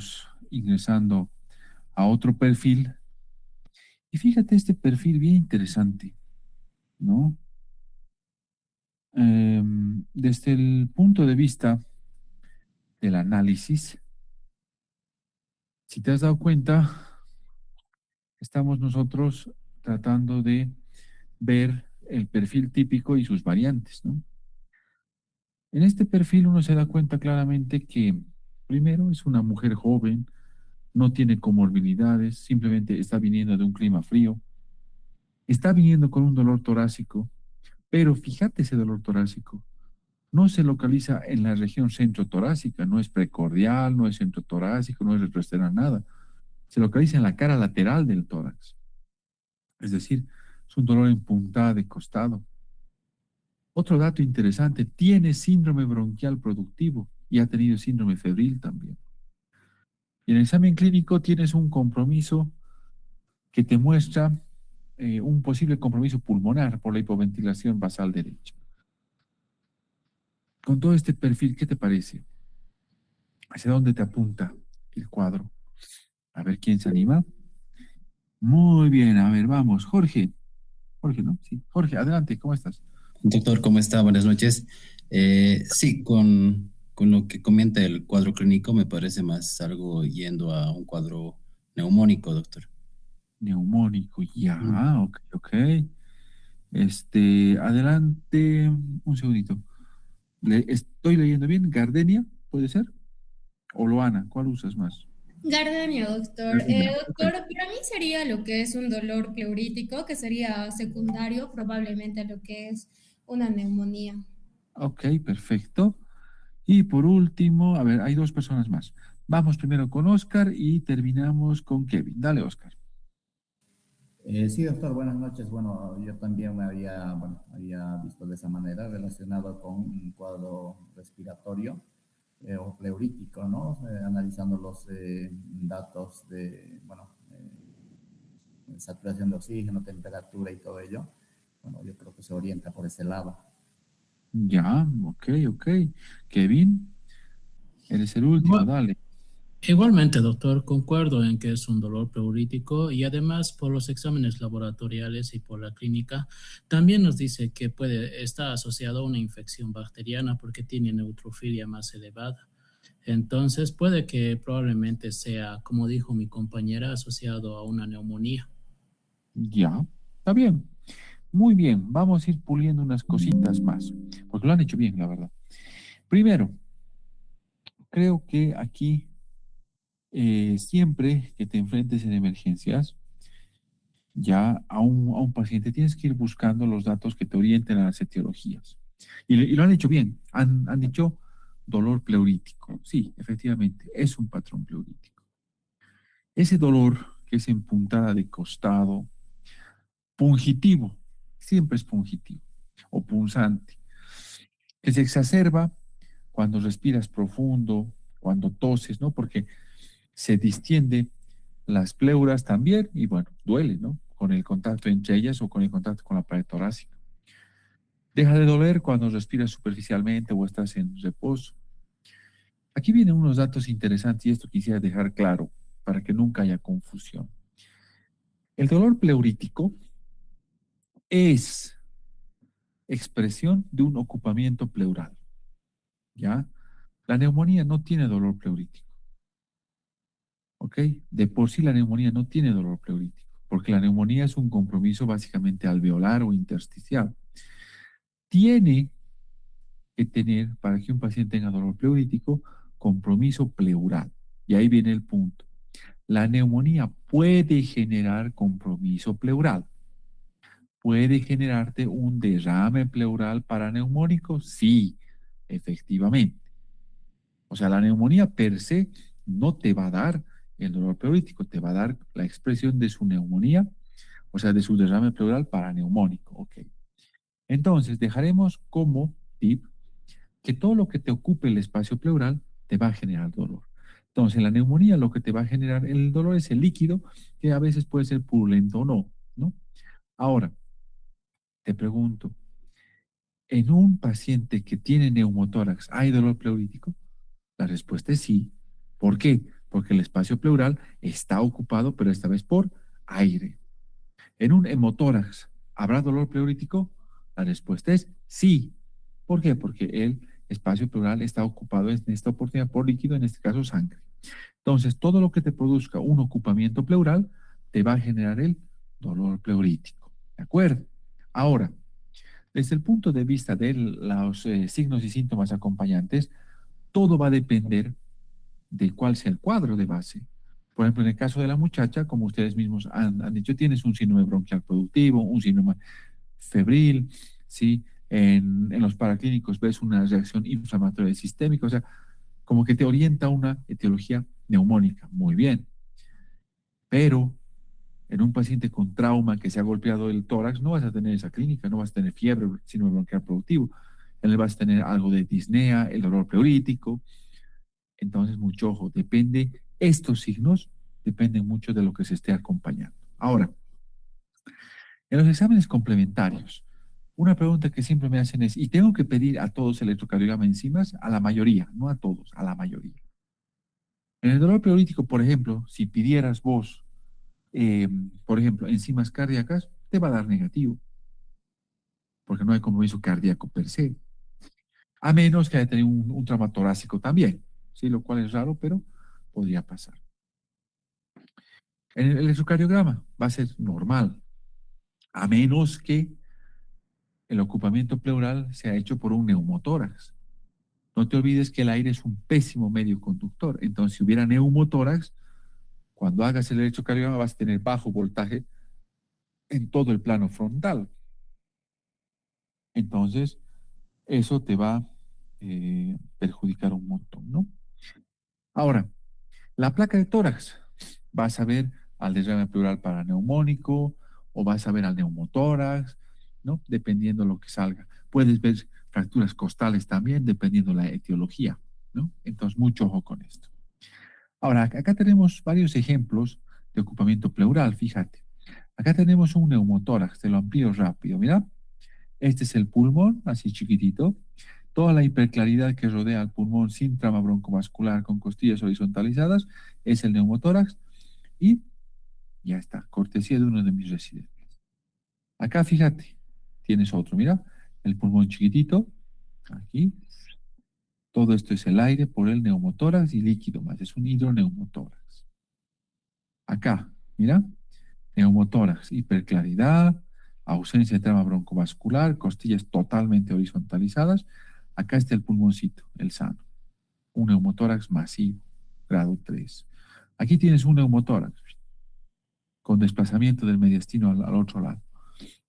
vamos ingresando a otro perfil. Y fíjate este perfil bien interesante, ¿no? Desde el punto de vista del análisis, si te has dado cuenta, estamos nosotros tratando de ver el perfil típico y sus variantes, ¿no? En este perfil uno se da cuenta claramente que primero es una mujer joven, no tiene comorbilidades, simplemente está viniendo de un clima frío, está viniendo con un dolor torácico, pero fíjate ese dolor torácico, no se localiza en la región centrotorácica, no es precordial, no es centrotorácico, no es retroesternal, nada, se localiza en la cara lateral del tórax, es decir, es un dolor en puntada de costado. Otro dato interesante, tiene síndrome bronquial productivo y ha tenido síndrome febril también. Y en el examen clínico tienes un compromiso que te muestra un posible compromiso pulmonar por la hipoventilación basal derecha. Con todo este perfil, ¿qué te parece? ¿Hacia dónde te apunta el cuadro? A ver quién se anima. Muy bien, a ver, vamos. Jorge. Jorge, ¿no? Sí. Jorge, adelante, ¿cómo estás? Doctor, ¿cómo está? Buenas noches. Sí, con lo que comenta el cuadro clínico, me parece más algo yendo a un cuadro neumónico, doctor. Neumónico, Mm. ya, ok, ok. Adelante, un segundito. ¿Estoy leyendo bien? ¿Gardenia? ¿Puede ser? ¿O Loana? ¿Cuál usas más? Gardenia, doctor. Gardenia, ok. Doctor, para mí sería lo que es un dolor pleurítico, que sería secundario probablemente a lo que es una neumonía. Ok, perfecto. Y por último, a ver, hay dos personas más. Vamos primero con Oscar y terminamos con Kevin. Dale, Oscar. Sí, doctor, buenas noches. Bueno, yo también había visto de esa manera relacionado con un cuadro respiratorio o pleurítico, ¿no? Analizando los datos de, saturación de oxígeno, temperatura y todo ello. Bueno, yo creo que se orienta por ese lado. Ya, ok, ok. Kevin, eres el último, Igual- dale. Igualmente, doctor, concuerdo en que es un dolor pleurítico y además por los exámenes laboratoriales y por la clínica, también nos dice que puede estar asociado a una infección bacteriana porque tiene neutrofilia más elevada. Entonces, puede que probablemente sea, como dijo mi compañera, asociado a una neumonía. Ya, está bien. Muy bien, vamos a ir puliendo unas cositas más, porque lo han hecho bien, la verdad. Primero, creo que aquí siempre que te enfrentes en emergencias, ya a un paciente tienes que ir buscando los datos que te orienten a las etiologías. Y lo han hecho bien, han dicho dolor pleurítico. Sí, efectivamente, es un patrón pleurítico. Ese dolor que es en puntada de costado, pungitivo, siempre es pungitivo o punzante, que se exacerba cuando respiras profundo, cuando toses, ¿no? Porque se distiende las pleuras también y bueno, duele, ¿no? Con el contacto entre ellas o con el contacto con la pared torácica. Deja de doler cuando respiras superficialmente o estás en reposo. Aquí vienen unos datos interesantes y esto quisiera dejar claro para que nunca haya confusión. El dolor pleurítico es expresión de un ocupamiento pleural, ¿ya? La neumonía no tiene dolor pleurítico, ¿ok? De por sí la neumonía no tiene dolor pleurítico, porque la neumonía es un compromiso básicamente alveolar o intersticial. Tiene que tener, para que un paciente tenga dolor pleurítico, compromiso pleural. Y ahí viene el punto. La neumonía puede generar compromiso pleural. ¿Puede generarte un derrame pleural paraneumónico? Sí, efectivamente. O sea, la neumonía per se no te va a dar el dolor pleurítico, te va a dar la expresión de su neumonía, o sea, de su derrame pleural paraneumónico. Ok. Entonces, dejaremos como tip que todo lo que te ocupe el espacio pleural te va a generar dolor. Entonces, en la neumonía lo que te va a generar el dolor es el líquido, que a veces puede ser purulento o no, ¿no? Ahora, te pregunto, ¿en un paciente que tiene neumotórax hay dolor pleurítico? La respuesta es sí. ¿Por qué? porque el espacio pleural está ocupado, pero esta vez por aire. En un hemotórax, ¿habrá dolor pleurítico? La respuesta es sí. ¿Por qué? Porque el espacio pleural está ocupado en esta oportunidad por líquido, en este caso sangre. Entonces, todo lo que te produzca un ocupamiento pleural te va a generar el dolor pleurítico. ¿De acuerdo? Ahora, desde el punto de vista de los signos y síntomas acompañantes, todo va a depender de cuál sea el cuadro de base. Por ejemplo, en el caso de la muchacha, como ustedes mismos han dicho, tienes un síndrome bronquial productivo, un síndrome febril, ¿sí? En los paraclínicos ves una reacción inflamatoria sistémica, o sea, como que te orienta a una etiología neumónica. Muy bien. Pero en un paciente con trauma que se ha golpeado el tórax, no vas a tener esa clínica, no vas a tener fiebre, síndrome bronquial productivo. En él vas a tener algo de disnea, el dolor pleurítico. Entonces, mucho ojo, estos signos dependen mucho de lo que se esté acompañando. Ahora, en los exámenes complementarios, una pregunta que siempre me hacen es, ¿y tengo que pedir a todos electrocardiograma enzimas? A la mayoría, no a todos, a la mayoría. En el dolor pleurítico, por ejemplo, si pidieras vos, por ejemplo, enzimas cardíacas, te va a dar negativo, porque no hay compromiso cardíaco per se, a menos que haya tenido un trauma torácico también, ¿sí? Lo cual es raro, pero podría pasar. En el electrocardiograma va a ser normal, a menos que el ocupamiento pleural sea hecho por un neumotórax. No te olvides que el aire es un pésimo medio conductor. Entonces, si hubiera neumotórax, cuando hagas el electrocardiograma vas a tener bajo voltaje en todo el plano frontal. Entonces, eso te va a perjudicar un montón, ¿no? Ahora, la placa de tórax, vas a ver al derrame pleural paraneumónico o vas a ver al neumotórax, ¿no? Dependiendo lo que salga. Puedes ver fracturas costales también, dependiendo la etiología, ¿no? Entonces, mucho ojo con esto. Ahora, acá tenemos varios ejemplos de ocupamiento pleural, fíjate. Acá tenemos un neumotórax, te lo amplío rápido, mira. Este es el pulmón, así chiquitito. Toda la hiperclaridad que rodea al pulmón sin trama broncovascular con costillas horizontalizadas es el neumotórax. Y ya está, cortesía de uno de mis residentes. Acá, fíjate, tienes otro, mira, el pulmón chiquitito, aquí. Todo esto es el aire por el neumotórax y líquido más, es un hidroneumotórax. Acá, mira, neumotórax, hiperclaridad, ausencia de trama broncovascular, costillas totalmente horizontalizadas. Acá está el pulmoncito, el sano. Un neumotórax masivo, grado 3. Aquí tienes un neumotórax con desplazamiento del mediastino al otro lado,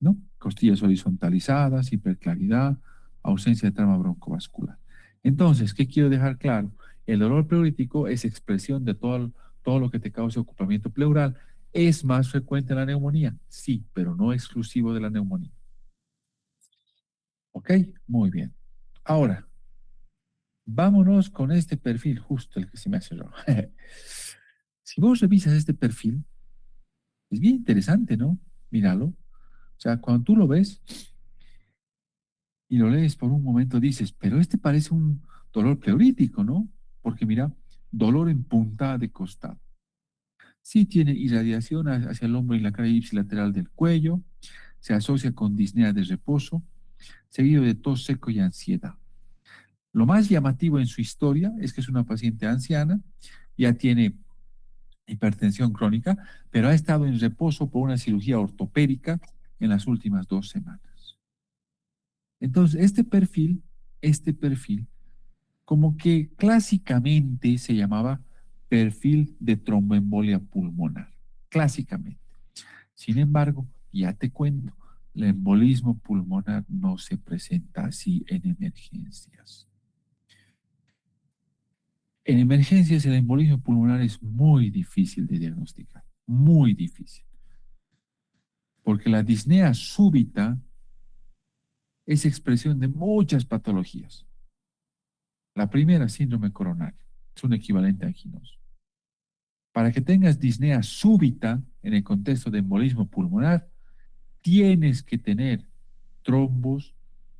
¿no? Costillas horizontalizadas, hiperclaridad, ausencia de trama broncovascular. Entonces, ¿qué quiero dejar claro? El dolor pleurítico es expresión de todo lo que te cause ocupamiento pleural. ¿Es más frecuente en la neumonía? Sí, pero no exclusivo de la neumonía. ¿Ok? Muy bien. Ahora, vámonos con este perfil, justo el que se me hace raro. Si vos revisas este perfil, es bien interesante, ¿no? Míralo. O sea, cuando tú lo ves y lo lees por un momento, dices, pero este parece un dolor pleurítico, ¿no? Porque mira, dolor en punta de costado. Sí tiene irradiación hacia el hombro y la cara ipsilateral del cuello, se asocia con disnea de reposo, seguido de tos seco y ansiedad. Lo más llamativo en su historia es que es una paciente anciana, ya tiene hipertensión crónica, pero ha estado en reposo por una cirugía ortopédica en las últimas 2 semanas. Entonces, este perfil, como que clásicamente se llamaba perfil de tromboembolia pulmonar, clásicamente. Sin embargo, ya te cuento, el embolismo pulmonar no se presenta así en emergencias. En emergencias el embolismo pulmonar es muy difícil de diagnosticar, muy difícil, porque la disnea súbita es expresión de muchas patologías. La primera, síndrome coronario, es un equivalente anginoso. Para que tengas disnea súbita en el contexto de embolismo pulmonar, tienes que tener trombos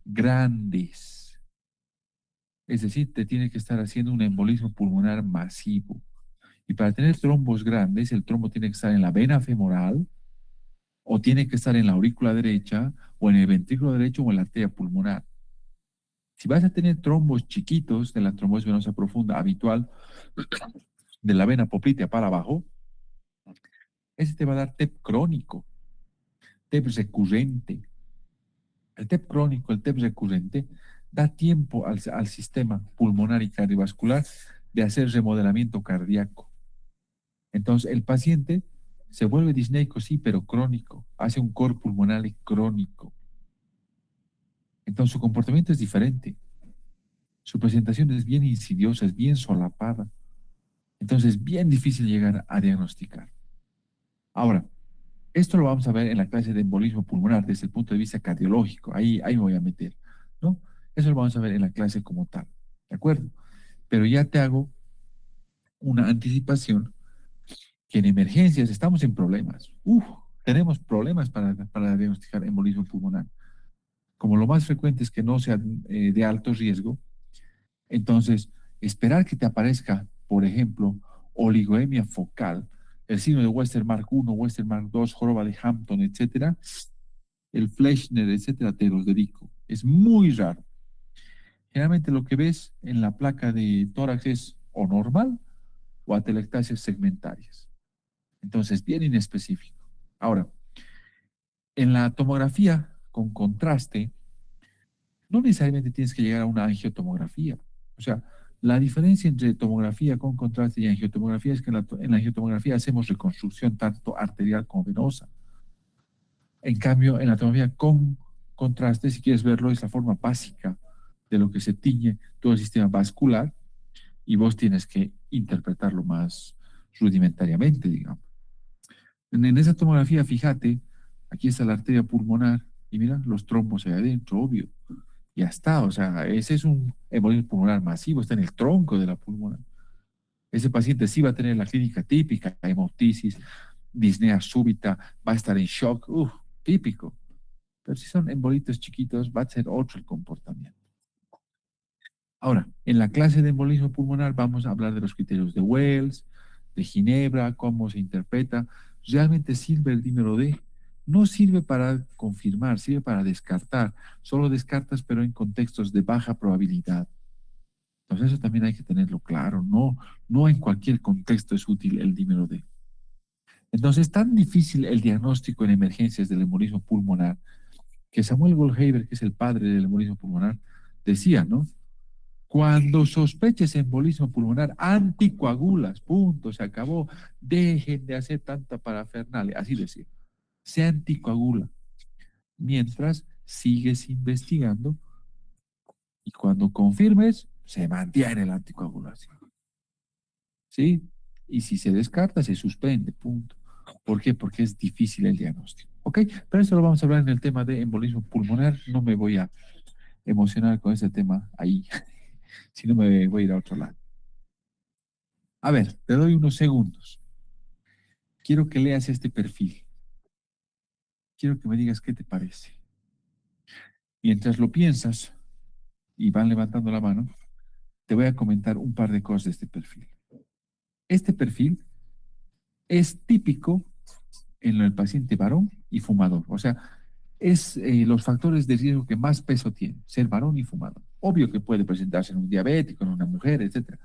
grandes. Es decir, te tiene que estar haciendo un embolismo pulmonar masivo. Y para tener trombos grandes, el trombo tiene que estar en la vena femoral, o tiene que estar en la aurícula derecha, o en el ventrículo derecho, o en la arteria pulmonar. Si vas a tener trombos chiquitos de la trombosis venosa profunda habitual, de la vena poplitea para abajo, ese te va a dar TEP crónico, TEP recurrente. El TEP crónico, el TEP recurrente, da tiempo al sistema pulmonar y cardiovascular de hacer remodelamiento cardíaco. Entonces, el paciente se vuelve disneico, sí, pero crónico. Hace un cor pulmonar crónico. Entonces, su comportamiento es diferente. Su presentación es bien insidiosa, es bien solapada. Entonces, es bien difícil llegar a diagnosticar. Ahora, esto lo vamos a ver en la clase de embolismo pulmonar desde el punto de vista cardiológico. Ahí me voy a meter, ¿no? Eso lo vamos a ver en la clase como tal, ¿de acuerdo? Pero ya te hago una anticipación que en emergencias estamos en problemas. Tenemos problemas para diagnosticar embolismo pulmonar. Como lo más frecuente es que no sea de alto riesgo, entonces esperar que te aparezca, por ejemplo, oligoemia focal, el signo de Westermarck 1, Westermarck 2, joroba de Hampton, etcétera, el Fleischner, etcétera, te los dedico. Es muy raro. Generalmente lo que ves en la placa de tórax es o normal o atelectasias segmentarias. Entonces, bien inespecífico. Ahora, en la tomografía con contraste, no necesariamente tienes que llegar a una angiotomografía. O sea, la diferencia entre tomografía con contraste y angiotomografía es que en la angiotomografía hacemos reconstrucción tanto arterial como venosa. En cambio, en la tomografía con contraste, si quieres verlo, es la forma básica de lo que se tiñe todo el sistema vascular y vos tienes que interpretarlo más rudimentariamente, digamos. En esa tomografía, fíjate, aquí está la arteria pulmonar y mira los trombos ahí adentro, obvio. Ya está, o sea, ese es un embolismo pulmonar masivo, está en el tronco de la pulmonar. Ese paciente sí va a tener la clínica típica, hemoptisis, disnea súbita, va a estar en shock, típico. Pero si son embolitos chiquitos, va a ser otro el comportamiento. Ahora, en la clase de embolismo pulmonar vamos a hablar de los criterios de Wells, de Ginebra, cómo se interpreta. ¿Realmente sirve el dímero D? No sirve para confirmar, sirve para descartar. Solo descartas, pero en contextos de baja probabilidad. Entonces eso también hay que tenerlo claro. No en cualquier contexto es útil el dímero D. Entonces es tan difícil el diagnóstico en emergencias del embolismo pulmonar que Samuel Goldhaber, que es el padre del embolismo pulmonar, decía, ¿no? Cuando sospeches embolismo pulmonar, anticoagulas, punto, se acabó. Dejen de hacer tanta parafernalia, así decía. Se anticoagula. Mientras sigues investigando y cuando confirmes, se mantiene la anticoagulación. ¿Sí? Y si se descarta, se suspende, punto. ¿Por qué? Porque es difícil el diagnóstico. ¿Ok? Pero eso lo vamos a hablar en el tema de embolismo pulmonar. No me voy a emocionar con ese tema ahí, si no me voy a ir a otro lado. A ver, te doy unos segundos. Quiero que leas este perfil. Quiero que me digas qué te parece. Mientras lo piensas y van levantando la mano, te voy a comentar un par de cosas de este perfil. Este perfil es típico en el paciente varón y fumador. O sea, es los factores de riesgo que más peso tiene, ser varón y fumador. Obvio que puede presentarse en un diabético, en una mujer, etcétera,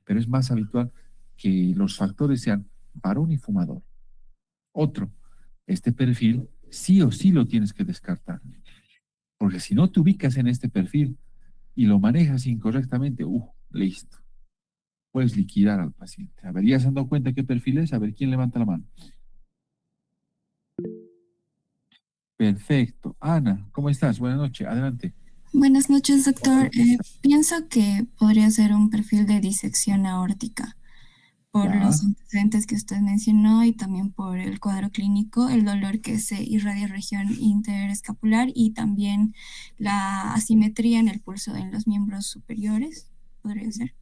pero es más habitual que los factores sean varón y fumador. Otro, este perfil sí o sí lo tienes que descartar, porque si no te ubicas en este perfil y lo manejas incorrectamente, listo, puedes liquidar al paciente. A ver, ¿ya se han dado cuenta qué perfil es? A ver, ¿quién levanta la mano? Perfecto. Ana, ¿cómo estás? Buenas noches, adelante. Buenas noches, doctor. Pienso que podría ser un perfil de disección aórtica por Ya. los antecedentes que usted mencionó y también por el cuadro clínico, el dolor que se irradia región interescapular y también la asimetría en el pulso en los miembros superiores. ¿Podría ser?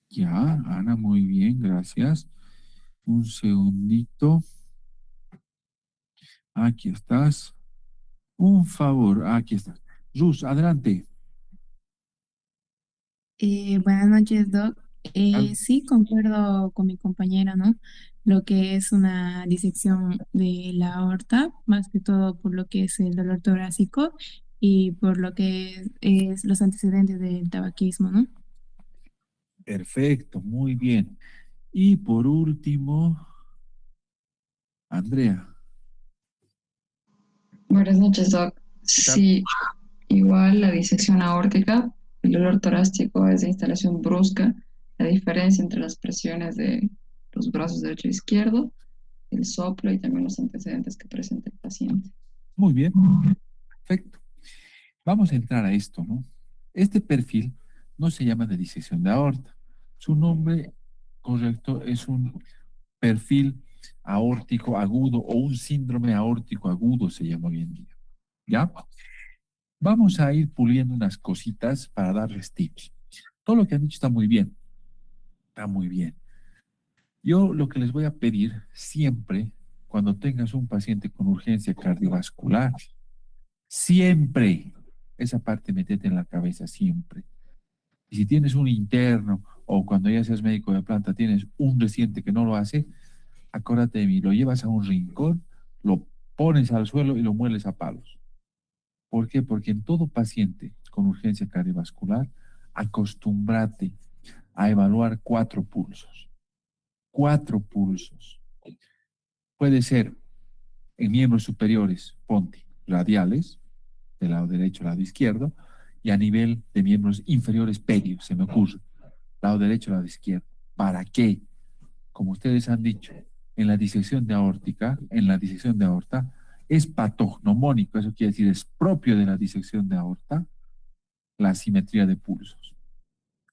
Ya, Ana, muy bien, gracias. Un segundito. Aquí estás. Un favor, aquí estás. Rus, adelante. Buenas noches, Doc. Sí, concuerdo con mi compañera, ¿no? Lo que es una disección de la aorta, más que todo por lo que es el dolor torácico y por lo que es los antecedentes del tabaquismo, ¿no? Perfecto, muy bien. Y por último, Andrea, Buenas noches, Doc. ¿qué tal? Sí, igual la disección aórtica, el dolor torácico es de instalación brusca, la diferencia entre las presiones de los brazos derecho e izquierdo, el soplo y también los antecedentes que presenta el paciente. Muy bien, perfecto. Vamos a entrar a esto, ¿no? Este perfil no se llama de disección de aorta. Su nombre correcto es un perfil aórtico agudo o un síndrome aórtico agudo se llama hoy en día. ¿Ya? Vamos a ir puliendo unas cositas para darles tips. Todo lo que han dicho está muy bien. Está muy bien. Yo lo que les voy a pedir siempre, cuando tengas un paciente con urgencia cardiovascular, siempre, esa parte metete en la cabeza siempre. Y si tienes un interno o cuando ya seas médico de planta tienes un reciente que no lo hace, acuérdate de mí, lo llevas a un rincón, lo pones al suelo y lo mueles a palos. ¿Por qué? Porque en todo paciente con urgencia cardiovascular, acostúmbrate a evaluar 4 pulsos. 4 pulsos. Puede ser en miembros superiores, ponte, radiales, del lado derecho, lado izquierdo, y a nivel de miembros inferiores, pedios, se me ocurre, lado derecho, lado izquierdo. ¿Para qué? Como ustedes han dicho, en la disección de aórtica, en la disección de aorta, es patognomónico, eso quiere decir, es propio de la disección de aorta, la asimetría de pulsos.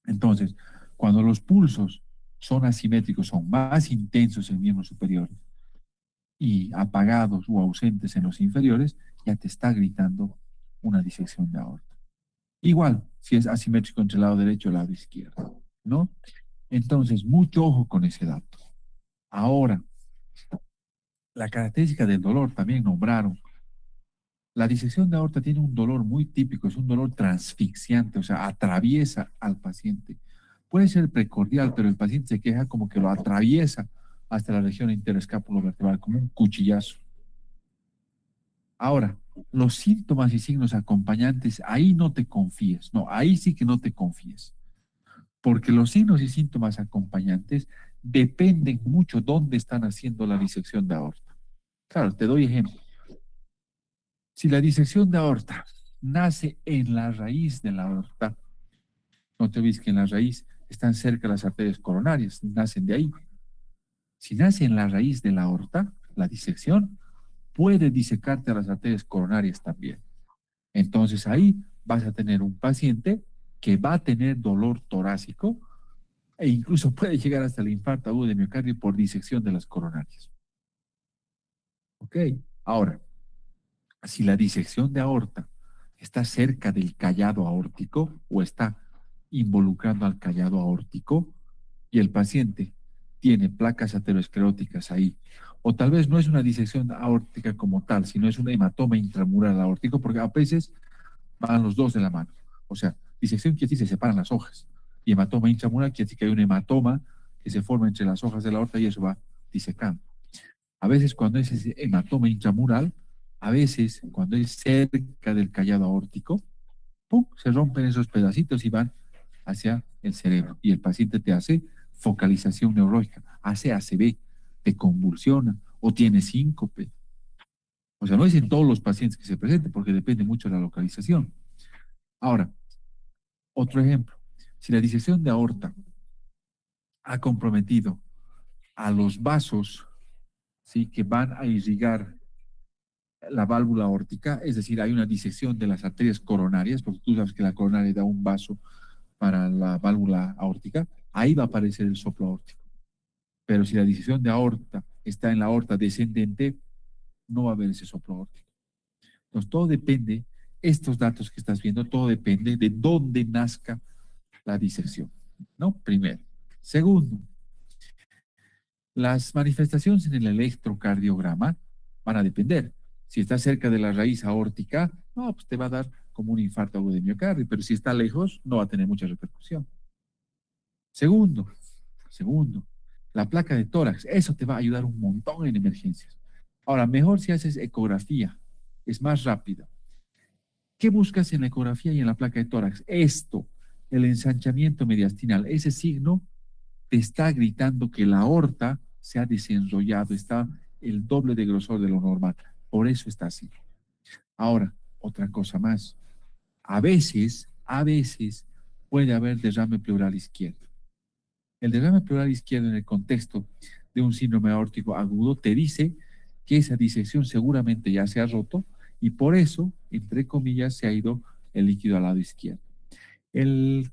Entonces, cuando los pulsos son asimétricos, son más intensos en miembros superiores y apagados o ausentes en los inferiores, ya te está gritando una disección de aorta. Igual, si es asimétrico entre el lado derecho y el lado izquierdo, ¿no? Entonces, mucho ojo con ese dato. Ahora, la característica del dolor también nombraron. La disección de aorta tiene un dolor muy típico, es un dolor transfixiante, o sea, atraviesa al paciente. Puede ser precordial, pero el paciente se queja como que lo atraviesa hasta la región interescapulovertebral, como un cuchillazo. Ahora, los síntomas y signos acompañantes, ahí no te confíes, no, ahí sí que no te confíes, porque los signos y síntomas acompañantes dependen mucho dónde están haciendo la disección de aorta. Claro, te doy ejemplo. Si la disección de aorta nace en la raíz de la aorta, no te olvides que en la raíz están cerca las arterias coronarias, nacen de ahí. Si nace en la raíz de la aorta, la disección puede disecarte a las arterias coronarias también. Entonces ahí vas a tener un paciente que va a tener dolor torácico e incluso puede llegar hasta el infarto agudo de miocardio por disección de las coronarias. ¿Ok? Ahora, si la disección de aorta está cerca del callado aórtico o está involucrando al callado aórtico y el paciente tiene placas ateroscleróticas ahí, o tal vez no es una disección aórtica como tal, sino es un hematoma intramural aórtico, porque a veces van los dos de la mano. O sea, disección quiere decir se separan las hojas, y hematoma intramural quiere decir que hay un hematoma que se forma entre las hojas de la aorta y eso va disecando. A veces cuando es ese hematoma intramural, a veces cuando es cerca del callado aórtico, ¡pum!, se rompen esos pedacitos y van hacia el cerebro. Y el paciente te hace focalización neurológica, hace ACV, te convulsiona o tiene síncope. O sea, no es en todos los pacientes que se presenten porque depende mucho de la localización. Ahora, otro ejemplo. Si la disección de aorta ha comprometido a los vasos, ¿sí?, que van a irrigar la válvula aórtica, es decir, hay una disección de las arterias coronarias, porque tú sabes que la coronaria da un vaso para la válvula aórtica, ahí va a aparecer el soplo aórtico. Pero si la disección de aorta está en la aorta descendente, no va a haber ese soplo aórtico. Entonces, todo depende, estos datos que estás viendo, todo depende de dónde nazca la disección, ¿no? Primero. Segundo, las manifestaciones en el electrocardiograma van a depender. Si está cerca de la raíz aórtica, no, pues te va a dar como un infarto agudo de miocardio, pero si está lejos, no va a tener mucha repercusión. Segundo, segundo, la placa de tórax, eso te va a ayudar un montón en emergencias. Ahora, mejor si haces ecografía, es más rápida. ¿Qué buscas en la ecografía y en la placa de tórax? Esto, el ensanchamiento mediastinal. Ese signo te está gritando que la aorta se ha desenrollado, está el doble de grosor de lo normal. Por eso está así. Ahora, otra cosa más. A veces puede haber derrame pleural izquierdo. El derrame pleural izquierdo en el contexto de un síndrome aórtico agudo te dice que esa disección seguramente ya se ha roto y por eso, entre comillas, se ha ido el líquido al lado izquierdo. El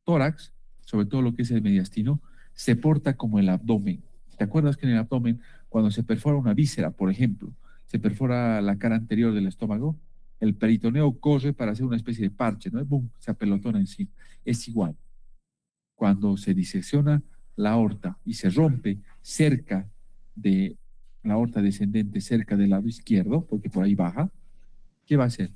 tórax, sobre todo lo que es el mediastino, se porta como el abdomen. ¿Te acuerdas que en el abdomen, cuando se perfora una víscera, por ejemplo, se perfora la cara anterior del estómago, el peritoneo corre para hacer una especie de parche, ¿no? ¡Bum! Se apelotona encima. Es igual. Cuando se disecciona la aorta y se rompe cerca de la aorta descendente, cerca del lado izquierdo, porque por ahí baja, ¿qué va a hacer?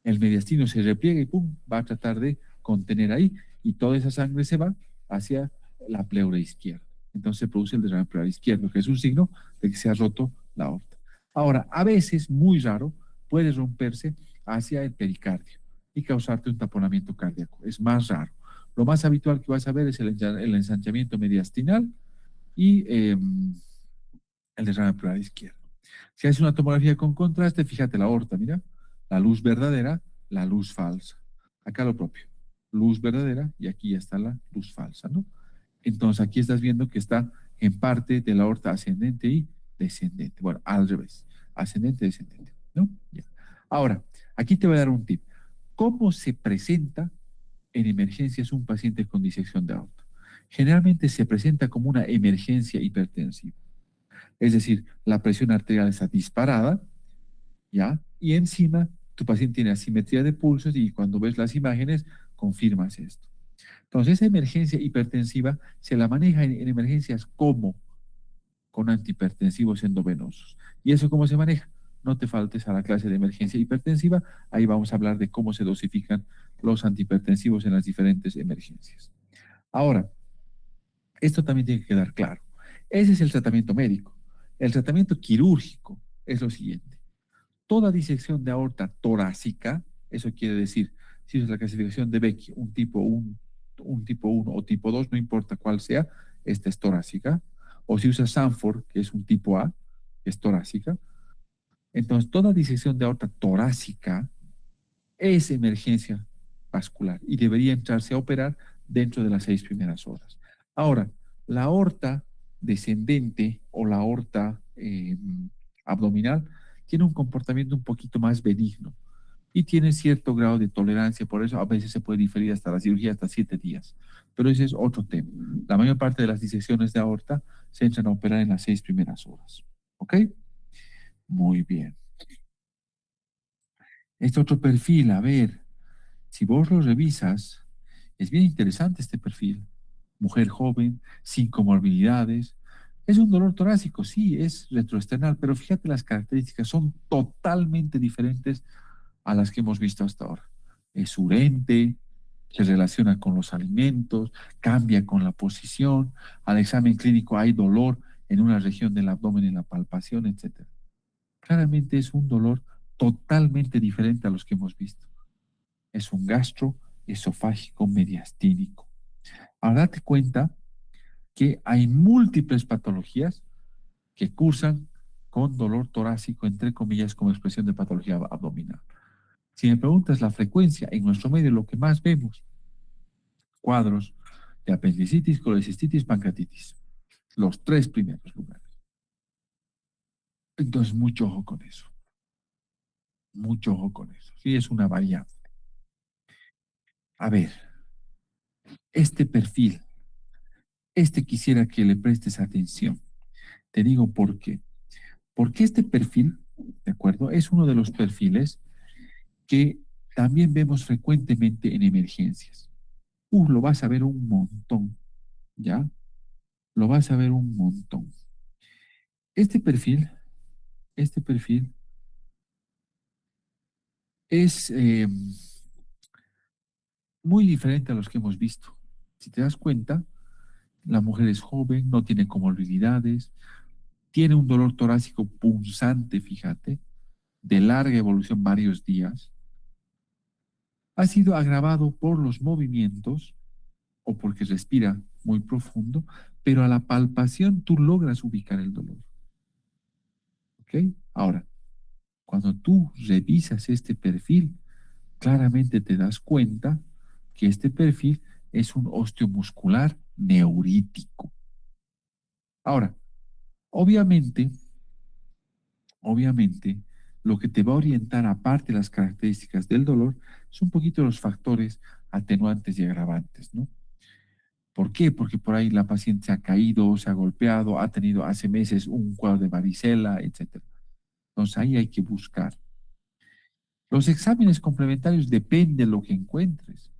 El mediastino se repliega y ¡pum! Va a tratar de contener ahí y toda esa sangre se va hacia la pleura izquierda. Entonces se produce el derrame pleural izquierdo, que es un signo de que se ha roto la aorta. Ahora, a veces, muy raro, puede romperse hacia el pericardio y causarte un taponamiento cardíaco. Es más raro. Lo más habitual que vas a ver es el ensanchamiento mediastinal y el derrame pleural izquierdo. Si haces una tomografía con contraste, fíjate la aorta, mira, la luz verdadera, la luz falsa. Acá lo propio, luz verdadera y aquí ya está la luz falsa, ¿no? Entonces aquí estás viendo que está en parte de la aorta ascendente y descendente. Bueno, al revés, ascendente y descendente, ¿no? Ya. Ahora, aquí te voy a dar un tip. ¿Cómo se presenta en emergencias un paciente con disección de aorta? Generalmente se presenta como una emergencia hipertensiva. Es decir, la presión arterial está disparada, ¿ya? Y encima tu paciente tiene asimetría de pulsos y cuando ves las imágenes confirmas esto. Entonces, esa emergencia hipertensiva se la maneja en emergencias como con antihipertensivos endovenosos. ¿Y eso cómo se maneja? No te faltes a la clase de emergencia hipertensiva. Ahí vamos a hablar de cómo se dosifican los antihipertensivos en las diferentes emergencias. Ahora, esto también tiene que quedar claro. Ese es el tratamiento médico. El tratamiento quirúrgico es lo siguiente. Toda disección de aorta torácica, eso quiere decir, si es la clasificación de Beck, un tipo 1 o tipo 2, no importa cuál sea, esta es torácica. O si usa Sanford, que es un tipo A, es torácica. Entonces, toda disección de aorta torácica es emergencia vascular y debería entrarse a operar dentro de las 6 primeras horas. Ahora, la aorta descendente o la aorta abdominal tiene un comportamiento un poquito más benigno y tiene cierto grado de tolerancia, por eso a veces se puede diferir hasta la cirugía hasta 7 días. Pero ese es otro tema. La mayor parte de las disecciones de aorta se entran a operar en las 6 primeras horas. ¿Ok? Muy bien. Este otro perfil, a ver, si vos lo revisas, es bien interesante este perfil. Mujer joven, sin comorbilidades. Es un dolor torácico, sí, es retroesternal, pero fíjate las características, son totalmente diferentes a las que hemos visto hasta ahora. Es urente, se relaciona con los alimentos, cambia con la posición, al examen clínico hay dolor en una región del abdomen, en la palpación, etc. Claramente es un dolor totalmente diferente a los que hemos visto. Es un gastroesofágico mediastínico. Ahora date cuenta que hay múltiples patologías que cursan con dolor torácico, entre comillas, como expresión de patología abdominal. Si me preguntas la frecuencia, en nuestro medio lo que más vemos, cuadros de apendicitis, colecistitis, pancreatitis. Los 3 primeros lugares. Entonces, mucho ojo con eso. Mucho ojo con eso. Sí, es una variante. A ver, este perfil, quisiera que le prestes atención. Te digo por qué. Porque este perfil, ¿de acuerdo? Es uno de los perfiles que también vemos frecuentemente en emergencias. Lo vas a ver un montón, ¿ya? Lo vas a ver un montón. Este perfil es muy diferente a los que hemos visto. Si te das cuenta, La mujer es joven, no tiene comorbilidades, tiene un dolor torácico punzante, fíjate, de larga evolución, varios días. Ha sido agravado por los movimientos o porque respira muy profundo, pero a la palpación tú logras ubicar el dolor. ¿Ok? Ahora, cuando tú revisas este perfil, claramente te das cuenta que este perfil es un osteomuscular neurítico. Ahora, obviamente, obviamente, lo que te va a orientar, aparte de las características del dolor, es un poquito los factores atenuantes y agravantes, ¿no? ¿Por qué? Porque por ahí la paciente se ha caído, se ha golpeado, ha tenido hace meses un cuadro de varicela, etc. Entonces ahí hay que buscar. Los exámenes complementarios depende de lo que encuentres.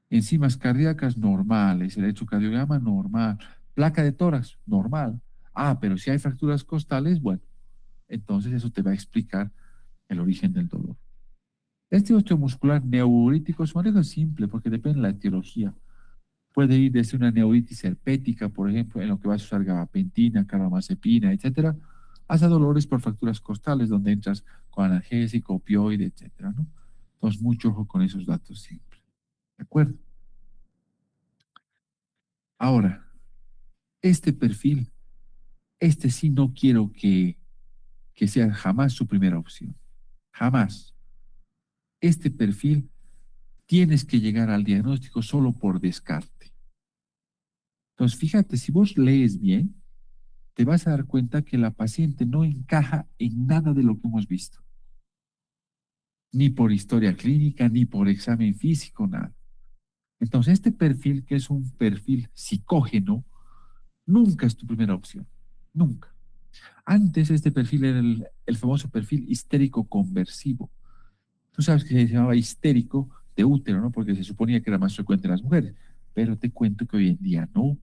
Enzimas cardíacas normales, el electrocardiograma normal, placa de tórax normal. Ah, pero si hay fracturas costales, bueno, entonces eso te va a explicar el origen del dolor. Este osteomuscular neurítico su manejo es simple porque depende de la etiología. Puede ir desde una neuritis herpética, por ejemplo, en lo que vas a usar gabapentina, carbamazepina, etcétera, hasta dolores por fracturas costales, donde entras con analgésico, opioide, etcétera, ¿no? Entonces, mucho ojo con esos datos siempre. ¿De acuerdo? Ahora, este perfil, este sí no quiero que sea jamás su primera opción. Jamás. Este perfil tienes que llegar al diagnóstico solo por descarte. Entonces, fíjate, si vos lees bien, te vas a dar cuenta que la paciente no encaja en nada de lo que hemos visto. Ni por historia clínica, ni por examen físico, nada. Entonces, este perfil, que es un perfil psicógeno, nunca es tu primera opción. Nunca. Antes este perfil era el famoso perfil histérico conversivo. Tú sabes que se llamaba histérico de útero, ¿no? Porque se suponía que era más frecuente en las mujeres. Pero te cuento que hoy en día no.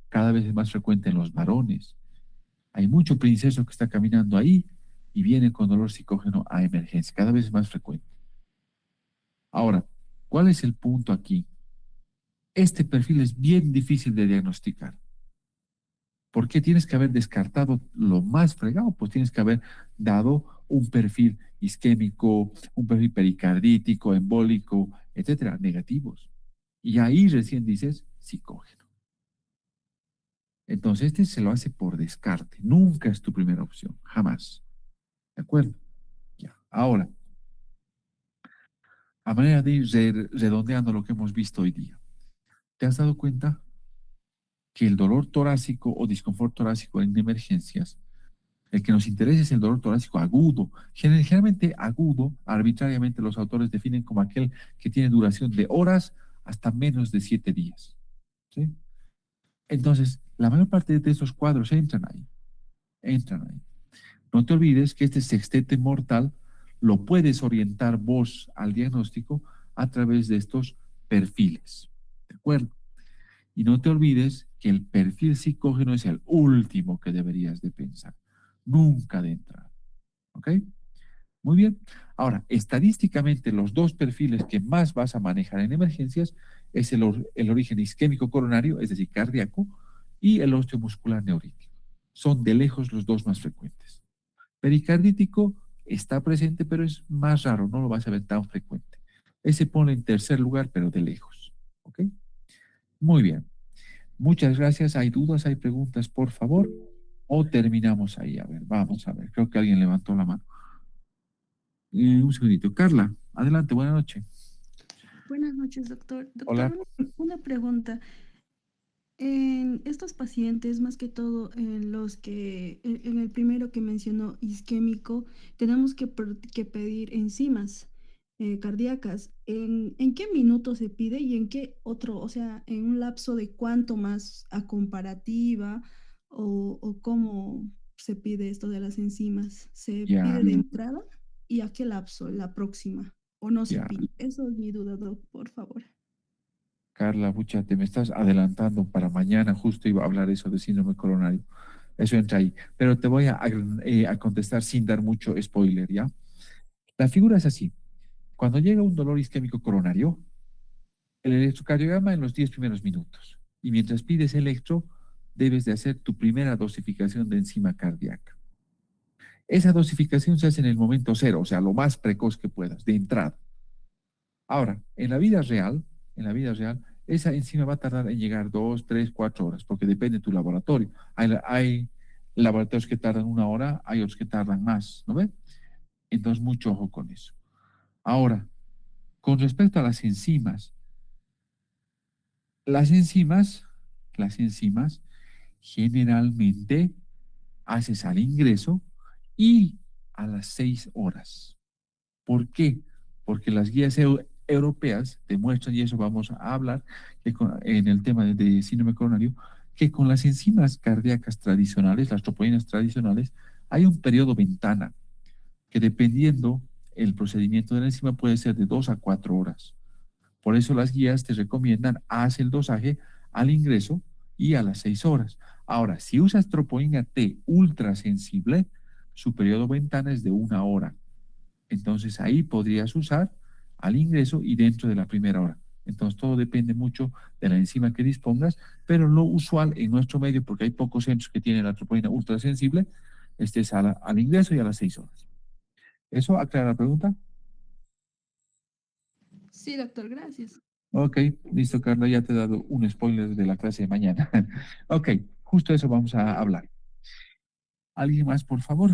Cada vez es más frecuente en los varones. Hay mucho princeso que está caminando ahí y viene con dolor psicógeno a emergencia. Cada vez es más frecuente. Ahora, ¿cuál es el punto aquí? Este perfil es bien difícil de diagnosticar. ¿Por qué tienes que haber descartado lo más fregado? Pues tienes que haber dado un perfil isquémico, un perfil pericardítico, embólico, etcétera, negativos. Y ahí recién dices psicógeno. Entonces, este se lo hace por descarte. Nunca es tu primera opción, jamás. ¿De acuerdo? Ya. Ahora, a manera de ir redondeando lo que hemos visto hoy día, ¿te has dado cuenta que el dolor torácico o disconfort torácico en emergencias, el que nos interesa es el dolor torácico agudo? Generalmente agudo, arbitrariamente los autores definen como aquel que tiene duración de horas hasta menos de 7 días. ¿Sí? Entonces, la mayor parte de estos cuadros entran ahí. Entran ahí. No te olvides que este sextete mortal lo puedes orientar vos al diagnóstico a través de estos perfiles. ¿De acuerdo? Y no te olvides que el perfil psicógeno es el último que deberías de pensar. Nunca de entrada. ¿Ok? Muy bien. Ahora, estadísticamente, los dos perfiles que más vas a manejar en emergencias es el origen isquémico coronario, es decir, cardíaco, y el osteomuscular neurítico. Son de lejos los dos más frecuentes. Pericardítico está presente, pero es más raro, no lo vas a ver tan frecuente. Ese pone en tercer lugar, pero de lejos. ¿Ok? Muy bien. Muchas gracias. ¿Hay dudas, hay preguntas, por favor? ¿O terminamos ahí? A ver, vamos a ver. Creo que alguien levantó la mano. Un segundito. Carla, adelante, buena noche. Buenas noches, doctor. Hola. Doctor, una pregunta. En estos pacientes, más que todo en los que, en el primero que mencionó, isquémico, tenemos que pedir enzimas cardíacas. En qué minuto se pide y en qué otro? O sea, en un lapso de cuánto más a comparativa o cómo se pide esto de las enzimas. ¿Se Ya, pide de entrada y a qué lapso? ¿La próxima? ¿O no se ya. pide? Eso es mi duda, doc, por favor. Carla, pucha, te me estás adelantando para mañana. Justo iba a hablar eso de síndrome coronario. Eso entra ahí. Pero te voy a contestar sin dar mucho spoiler, ¿ya? La figura es así. Cuando llega un dolor isquémico coronario, el electrocardiograma en los 10 primeros minutos. y mientras pides electro, debes de hacer tu primera dosificación de enzima cardíaca. Esa dosificación se hace en el momento cero, o sea, lo más precoz que puedas, de entrada. Ahora, en la vida real, esa enzima va a tardar en llegar 2, 3, 4 horas, porque depende de tu laboratorio. Hay laboratorios que tardan 1 hora, hay otros que tardan más, ¿no ves? Entonces, mucho ojo con eso. Ahora, con respecto a las enzimas generalmente haces al ingreso y a las 6 horas. ¿Por qué? Porque las guías europeas demuestran, y eso vamos a hablar en el tema de síndrome coronario, que con las enzimas cardíacas tradicionales, las troponínas tradicionales, hay un periodo ventana que dependiendo el procedimiento de la enzima puede ser de 2 a 4 horas. Por eso las guías te recomiendan, haz el dosaje al ingreso y a las 6 horas. Ahora, si usas troponina T ultra sensible, su periodo ventana es de 1 hora. Entonces ahí podrías usar al ingreso y dentro de la primera hora. Entonces todo depende mucho de la enzima que dispongas, pero lo usual en nuestro medio, porque hay pocos centros que tienen la troponina ultrasensible, es al ingreso y a las 6 horas. ¿Eso aclara la pregunta? Sí, doctor, gracias. Ok, listo, Carla, ya te he dado un spoiler de la clase de mañana. Ok, justo eso vamos a hablar. ¿Alguien más, por favor?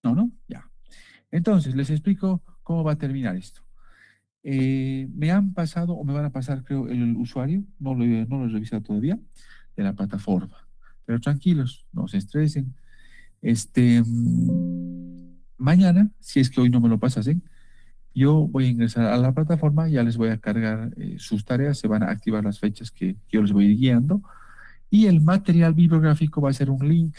No, ya. Entonces, les explico cómo va a terminar esto. Me han pasado o me van a pasar, creo, el usuario, no lo he revisado todavía, de la plataforma. Pero tranquilos, no se estresen. Mañana, si es que hoy no me lo pasasen, yo voy a ingresar a la plataforma, ya les voy a cargar sus tareas, se van a activar las fechas que yo les voy a ir guiando, y el material bibliográfico va a ser un link,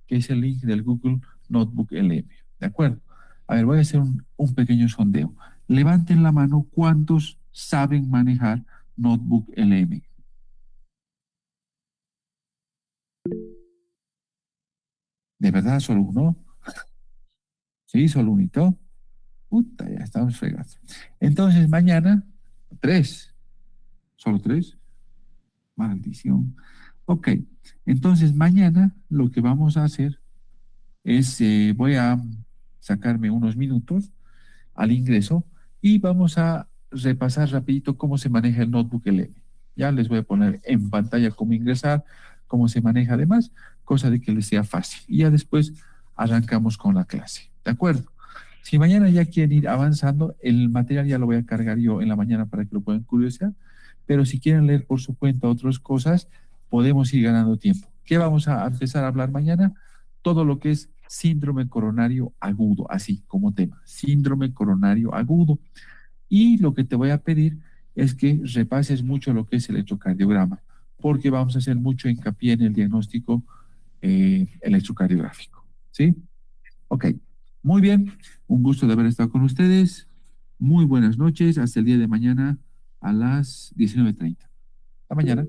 que es el link del Google Notebook LM. ¿De acuerdo? A ver, voy a hacer un pequeño sondeo. Levanten la mano cuántos saben manejar Notebook LM. ¿De verdad solo uno? Sí, solo unito. Puta, ya estamos fregados. Entonces, mañana, 3. ¿Solo 3? Maldición. Ok, entonces mañana lo que vamos a hacer es, voy a sacarme unos minutos al ingreso y vamos a repasar rapidito cómo se maneja el Notebook LM. Ya les voy a poner en pantalla cómo ingresar, cómo se maneja además, cosa de que les sea fácil. Y ya después arrancamos con la clase. ¿De acuerdo? Si mañana ya quieren ir avanzando, el material ya lo voy a cargar yo en la mañana para que lo puedan curiosear, pero si quieren leer por su cuenta otras cosas, podemos ir ganando tiempo. ¿Qué vamos a empezar a hablar mañana? Todo lo que es síndrome coronario agudo, así como tema, síndrome coronario agudo. Y lo que te voy a pedir es que repases mucho lo que es el electrocardiograma, porque vamos a hacer mucho hincapié en el diagnóstico electrocardiográfico. ¿Sí? Ok, muy bien, un gusto de haber estado con ustedes. Muy buenas noches, hasta el día de mañana a las 19:30. Hasta mañana.